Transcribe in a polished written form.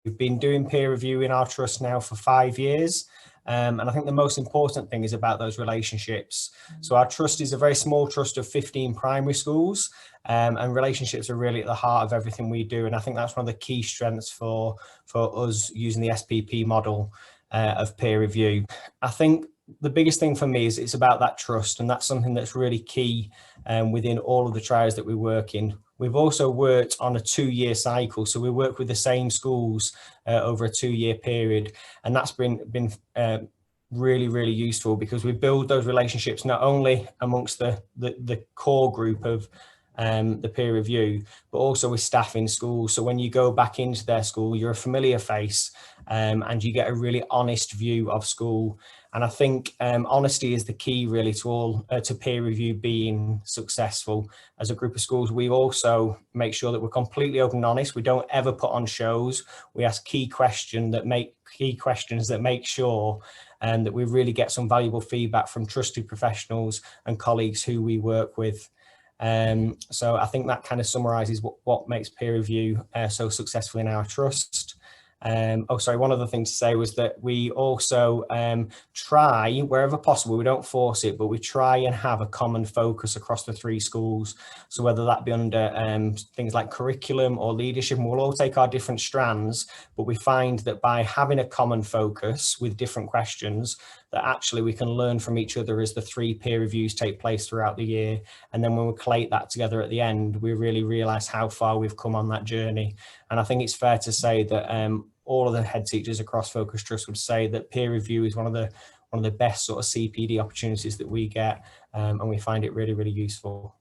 We've been doing peer review in our trust now for 5 years. And I think the most important thing is about those relationships. So our trust is a very small trust of 15 primary schools, and relationships are really at the heart of everything we do. And I think that's one of the key strengths for us using the SPP model of peer review. I think the biggest thing for me is it's about that trust, and that's something that's really key within all of the trials that we work in. We've also worked on a 2-year cycle, so we work with the same schools over a 2-year period, and that's been really, really useful because we build those relationships not only amongst the core group of the peer review, but also with staff in school. So when you go back into their school, you're a familiar face, and you get a really honest view of school. And I think honesty is the key really to peer review being successful. As a group of schools, we also make sure that we're completely open and honest. We don't ever put on shows. We ask key questions that make sure that we really get some valuable feedback from trusted professionals and colleagues who we work with. So I think that kind of summarises what makes peer review so successful in our trust. One other thing to say was that we also try, wherever possible, we don't force it, but we try and have a common focus across the 3 schools. So whether that be under things like curriculum or leadership, and we'll all take our different strands, but we find that by having a common focus with different questions, that actually we can learn from each other as the 3 peer reviews take place throughout the year. And then when we collate that together at the end, we really realise how far we've come on that journey. And I think it's fair to say that all of the head teachers across Focus Trust would say that peer review is one of the best sort of CPD opportunities that we get, and we find it really, really useful.